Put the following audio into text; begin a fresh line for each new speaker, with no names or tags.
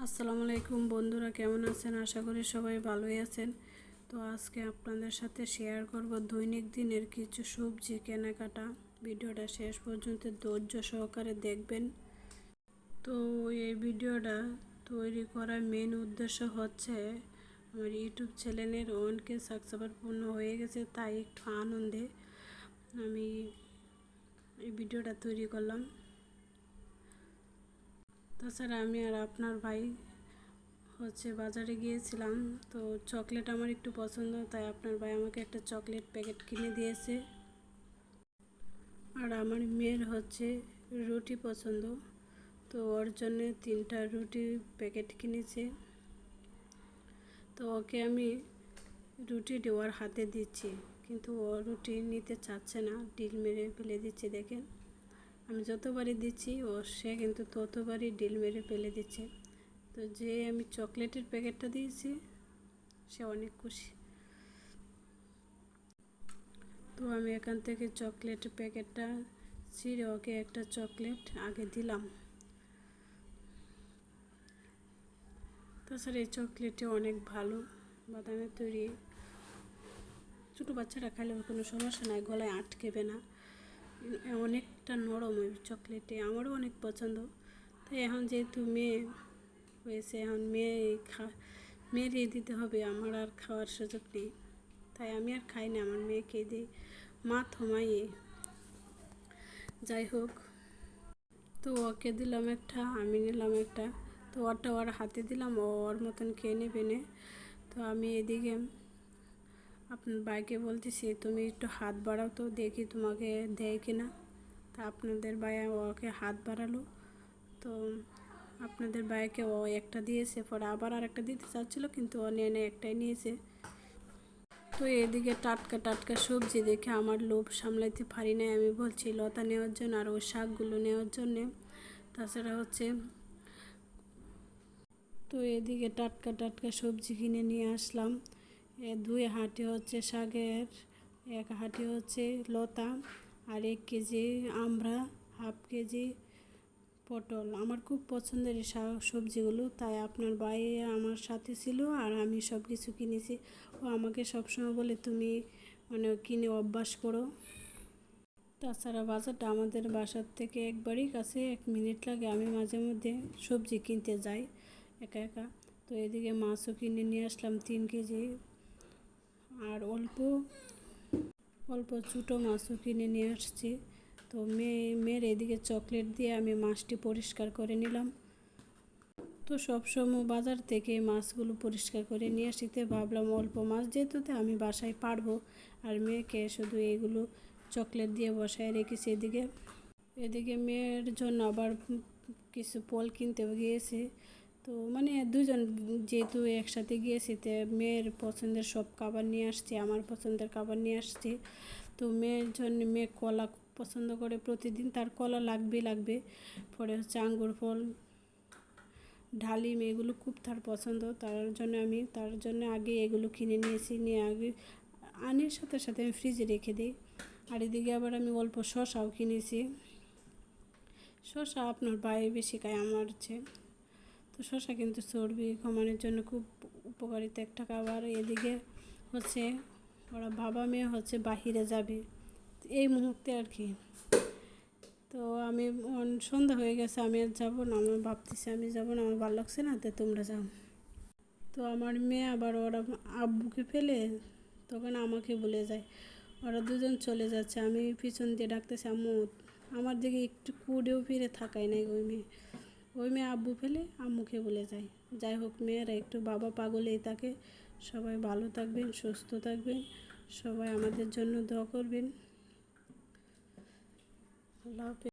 আসসালামু আলাইকুম বন্ধুরা, কেমন আছেন? আশা করি সবাই ভালোই আছেন। তো আজকে আপনাদের সাথে শেয়ার করব দৈনিক দিনের কিছু সবজি কেনাকাটা। ভিডিওটা শেষ পর্যন্ত ধৈর্য সহকারে দেখবেন। তো এই ভিডিওটা তৈরি করার মেন উদ্দেশ্য হচ্ছে আমার ইউটিউব চ্যানেলের 1K সাবস্ক্রাইবার পূর্ণ হয়ে গেছে, তাই একটু আনন্দে আমি এই ভিডিওটা তৈরি করলাম। তাছাড়া আমি আর আপনার ভাই বাজারে গিয়েছিলাম। তো চকলেট আমার একটু পছন্দ, তাই আপনার ভাই আমাকে একটা চকলেট প্যাকেট কিনে দিয়েছে। আর আমার মেয়ের রুটি পছন্দ, তো ওর জন্য 3টা রুটি প্যাকেট কিনেছে। তো ওকে আমি রুটি ওর হাতে দিচ্ছি, কিন্তু ও রুটি নিতে চাচ্ছে না, ডিল মেরে ফেলে দিচ্ছে। দেখেন, আমি যতবারই দিচ্ছি সে কিন্তু ততবারই ডিল মেরে ফেলে দিচ্ছে। তো যে আমি চকলেটের প্যাকেটটা দিয়েছি সে অনেক খুশি। তো আমি এখান থেকে চকলেটের প্যাকেটটা ছিঁড়ে ওকে একটা চকলেট আগে দিলাম। তাছাড়া এই চকলেটটা অনেক ভালো, বাদামের তৈরি। ছোটো বাচ্চারা খাইলে কোনো সমস্যা নাই, গলায় আটকেবে না, অনেকটা নরম ওই চকলেটে। আমারও অনেক পছন্দ। তাই এখন যেহেতু মেয়ে হয়েছে, এখন মেয়েরই দিতে হবে, আমার আর খাওয়ার সুযোগ নেই। তাই আমি আর খাই না, আমার মেয়েকে দিই। মা থমাইয়ে যাই হোক। তো ওকে দিলাম একটা, আমি নিলাম একটা। তো ওর হাতে দিলাম, ওর মতন খেয়ে নেবে নে। তো আমি এদিকে আপনার ভাইকে বলতেছি, তুমি একটু হাত বাড়াও তো দেখি তোমাকে দেয় কিনা। তা আপনাদের ভাই ওকে হাত বাড়ালো। তো আপনাদের ভাইকে ও একটা দিয়েছে, পরে আবার আর একটা দিতে চাচ্ছিলো, কিন্তু ও নিয়ে একটাই নিয়েছে। তো এদিকে টাটকা টাটকা সবজি দেখে আমার লোভ সামলাইতে পারি নাই, আমি বলছি লতা নেওয়ার জন্য আর ওই শাকগুলো নেওয়ার জন্যে। তাছাড়া তো এদিকে টাটকা টাটকা সবজি কিনে নিয়ে আসলাম। 2 হাঁটি শাকের, 1 হাঁটি লতা, আর 1 কেজি আমড়া, হাফ কেজি পটল। আমার খুব পছন্দের এই সবজিগুলো, তাই আপনার ভাই আমার সাথে ছিল আর আমি সব কিছু কিনেছি। ও আমাকে সবসময় বলে তুমি কিনে অভ্যাস করো। তাছাড়া বাজারটা আমাদের বাসার থেকে একবারই কাছে, 1 মিনিট লাগে। আমি মাঝে মধ্যে সবজি কিনতে যাই একা একা। তো এদিকে মাছও কিনে নিয়ে আসলাম 3 কেজি, আর অল্প অল্প ছোটো মাছও কিনে নিয়ে আসছি। তো মেয়ের এদিকে চকলেট দিয়ে আমি মাছটি পরিষ্কার করে নিলাম। তো সবসময় বাজার থেকে মাছগুলো পরিষ্কার করে নিয়ে আসতে ভাবলাম অল্প মাছ যেহেতু আমি বাসায় পারবো, আর মেয়েকে শুধু এগুলো চকলেট দিয়ে বসায় রেখেছি। এদিকে মেয়ের জন্য আবার কিছু ফল কিনতে গিয়েছি। তো দুজন যেহেতু একসাথে গিয়েছি, তো মেয়ের পছন্দের সব খাবার নিয়ে আসছি, আমার পছন্দের খাবার নিয়ে আসছি। তো মেয়ের জন্য, মেয়ে কলা পছন্দ করে, প্রতিদিন তার কলা লাগবে। পরে আঙ্গুর ফল, ডালিম, এগুলো খুব তার পছন্দ। তার জন্য আগে এগুলো কিনে নিয়েছি, নিয়ে আগে আনার সাথে সাথে আমি ফ্রিজে রেখে দিই। আর এদিকে আবার আমি অল্প শসাও কিনেছি। শসা আপনার বাইরে বেশি খায় আমার চেয়ে। তো শসা কিন্তু চর্বি কমানোর জন্য খুব উপকারিতা একটা খাবার। এদিকে ওরা বাবা মেয়ে বাহিরে যাবে এই মুহূর্তে আর কি। তো আমি সন্ধ্যা হয়ে গেছে, আমি আর যাবো না, আমার ভাবতেছি আমি যাবো না, আমার ভালো লাগছে না, তো তোমরা যাও। তো আমার মেয়ে আবার ওরা আব্বুকে ফেলে তখন আমাকে বলে যায়, ওরা দুজন চলে যাচ্ছে। আমি পিছন দিয়ে ডাকতেছি আম্মু, আমার দিকে একটু কুড়েও ফিরে থাকাই নাই। ওই মেয়ে আব্বু ফেলে আম্মুকে বলে যায়। যাই হোক, মেয়েরা একটু বাবা পাগলেই থাকে। সবাই ভালো থাকবেন, সুস্থ থাকবেন, সবাই আমাদের জন্য দোয়া করবেন। আল্লাহ হাফেজ।